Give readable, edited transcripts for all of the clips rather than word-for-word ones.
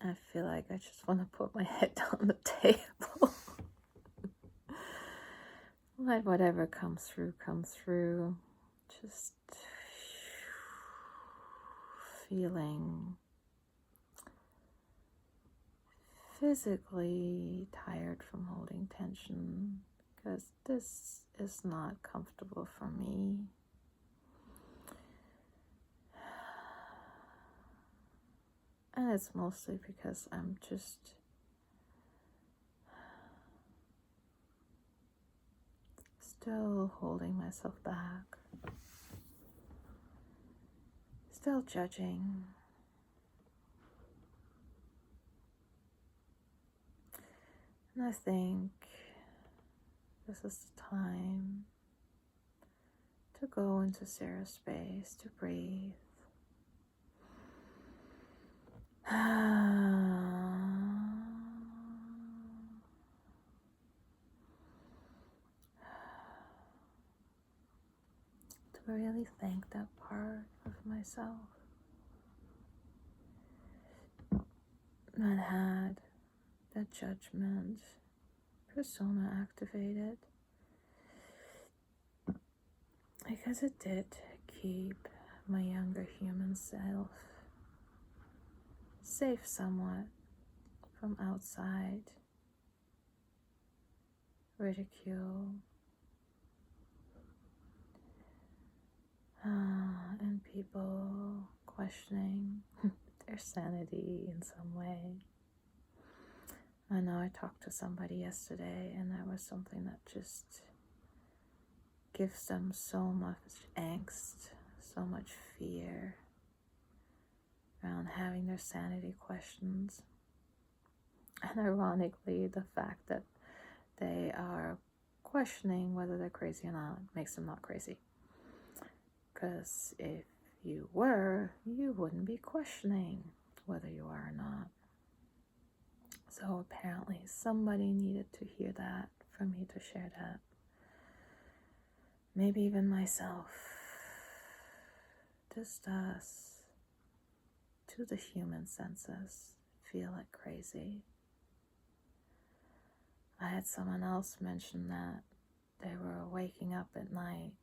I feel like I just want to put my head on the table. Let whatever comes through, comes through. Just feeling physically tired from holding tension, because this is not comfortable for me. And it's mostly because I'm just still holding myself back, still judging. And I think this is the time to go into Sarah's space, to breathe. To really thank that part of myself that had that judgment persona activated, because it did keep my younger human self safe somewhat from outside ridicule and people questioning their sanity in some way. I know I talked to somebody yesterday, and that was something that just gives them so much angst, so much fear around having their sanity questions. And ironically, the fact that they are questioning whether they're crazy or not makes them not crazy. Because if you were, you wouldn't be questioning whether you are or not. So apparently somebody needed to hear that for me to share that. Maybe even myself. This does, to the human senses, feel like crazy. I had someone else mention that they were waking up at night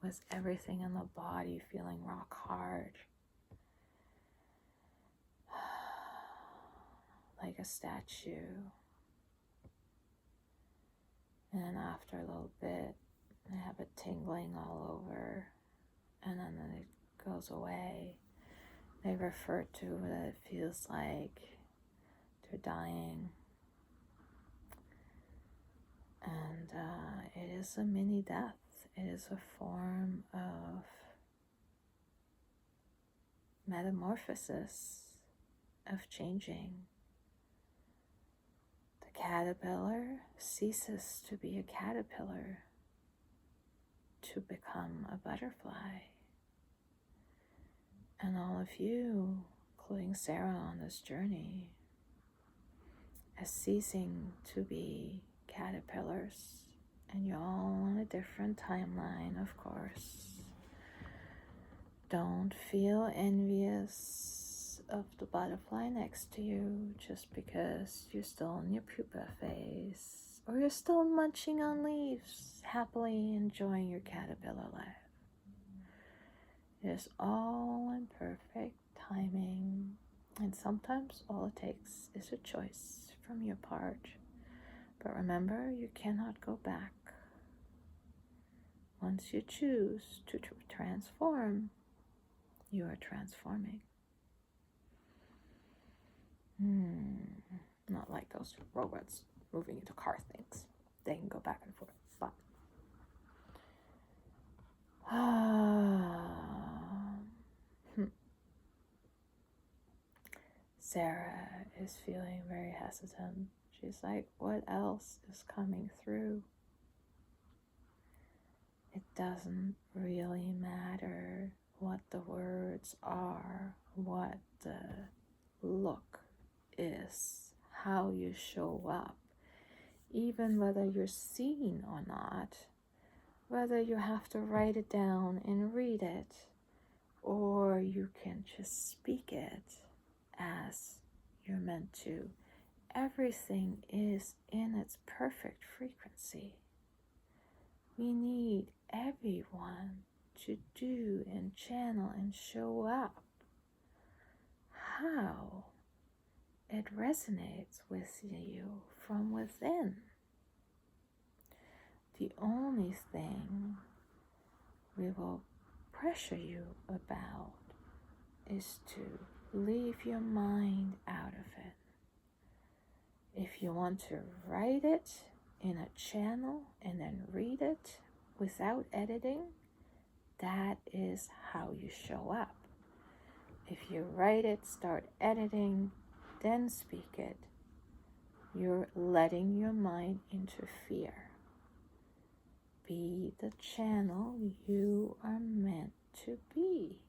with everything in the body feeling rock hard. Like a statue. And then after a little bit, they have a tingling all over, and then it goes away. They refer to that it feels like they're dying. And it is a mini death. It is a form of metamorphosis, of changing. The caterpillar ceases to be a caterpillar to become a butterfly. And all of you, including Sarah on this journey, as ceasing to be caterpillars. And you're all on a different timeline, of course. Don't feel envious of the butterfly next to you just because you're still in your pupa phase, or you're still munching on leaves, happily enjoying your caterpillar life. It is all in perfect timing, and sometimes all it takes is a choice from your part. But remember, you cannot go back. Once you choose to transform, you are transforming. Not like those robots moving into car things. They can go back and forth. But Sarah is feeling very hesitant. She's like, what else is coming through? It doesn't really matter what the words are, what the look is, how you show up, even whether you're seen or not, whether you have to write it down and read it, or you can just speak it as You're meant to. Everything is in its perfect frequency. We need everyone to do and channel and show up how it resonates with you from within. The only thing we will pressure you about is to leave your mind out of it. If you want to write it in a channel and then read it without editing, that is how you show up. If you write it, start editing, then speak it, you're letting your mind interfere. Be the channel you are meant to be.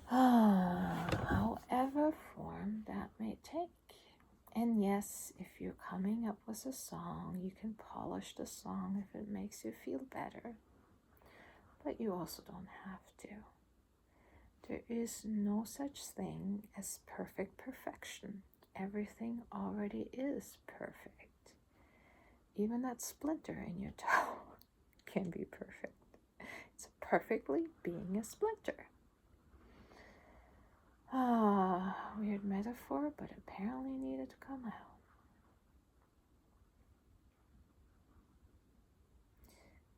However form that may take. And yes, if you're coming up with a song, you can polish the song if it makes you feel better. But you also don't have to. There is no such thing as perfect perfection. Everything already is perfect. Even that splinter in your toe can be perfect. It's perfectly being a splinter. Weird metaphor, but apparently needed to come out.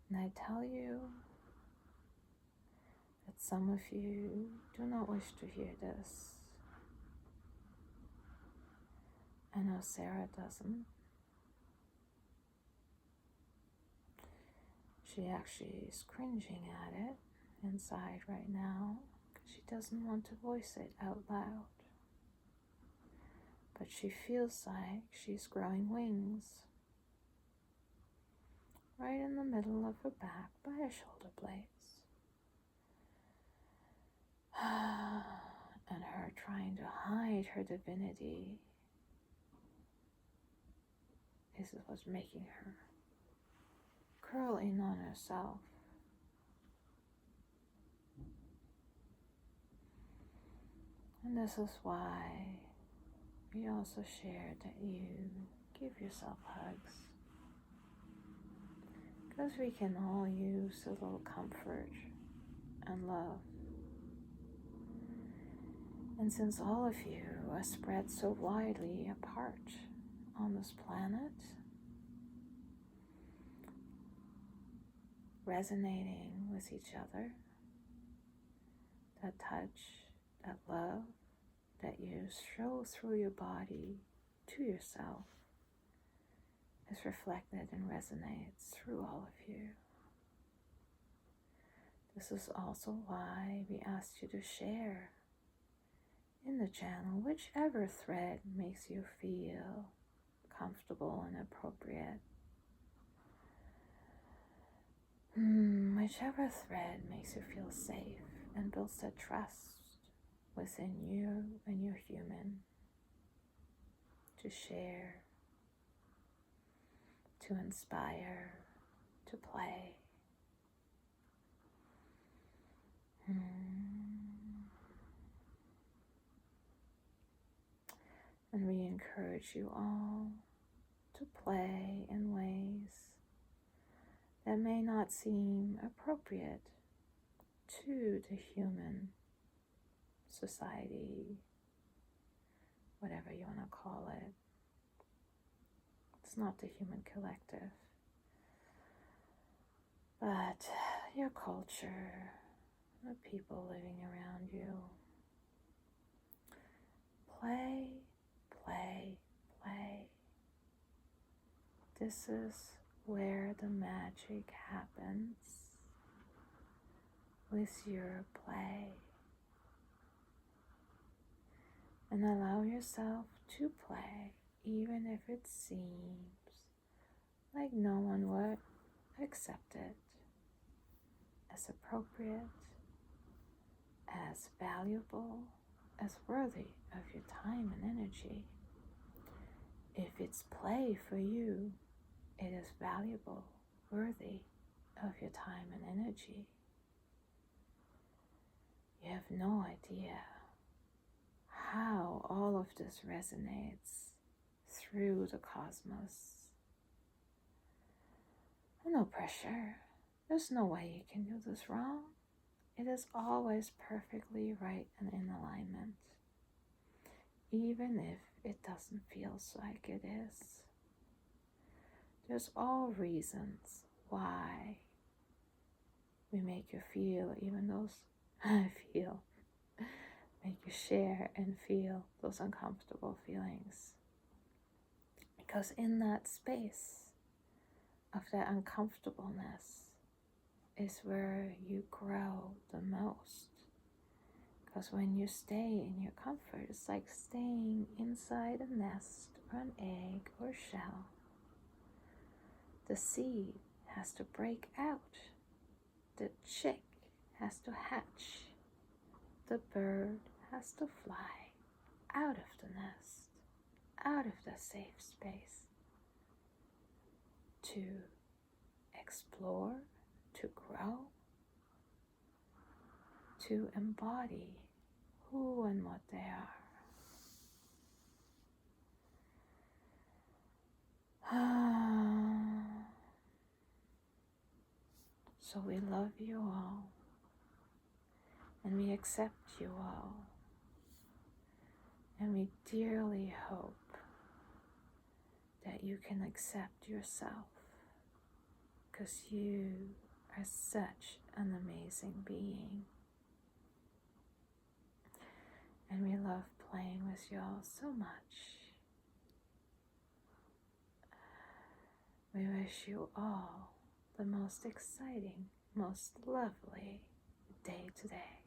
And I tell you that some of you do not wish to hear this. I know Sarah doesn't. She actually is cringing at it inside right now because she doesn't want to voice it out loud. But she feels like she's growing wings right in the middle of her back by her shoulder blades. And her trying to hide her divinity is what's making her curl in on herself. And this is why we also shared that you give yourself hugs. Because we can all use a little comfort and love. And since all of you are spread so widely apart on this planet, resonating with each other, that touch, that love that you show through your body to yourself is reflected and resonates through all of you. This is also why we asked you to share in the channel whichever thread makes you feel comfortable and appropriate. Whichever thread makes you feel safe and builds that trust within you and your human to share, to inspire, to play. And we encourage you all to play in ways that may not seem appropriate to the human society, whatever you want to call it. It's not the human collective, but your culture, the people living around you. Play, play, play. This is where the magic happens with your play. And allow yourself to play, even if it seems like no one would accept it as appropriate, as valuable, as worthy of your time and energy. If it's play for you, it is valuable, worthy of your time and energy. You have no idea how all of this resonates through the cosmos. No pressure. There's no way you can do this wrong. It is always perfectly right and in alignment, even if it doesn't feel like it is. There's all reasons why we make you feel, even those make you share and feel those uncomfortable feelings. Because in that space of that uncomfortableness is where you grow the most. Because when you stay in your comfort, it's like staying inside a nest or an egg or shell. The seed has to break out. The chick has to hatch. The bird has to fly out of the nest, out of the safe space, to explore, to grow, to embody who and what they are. So we love you all, and we accept you all, and we dearly hope that you can accept yourself, because you are such an amazing being. And we love playing with you all so much. We wish you all the most exciting, most lovely day today.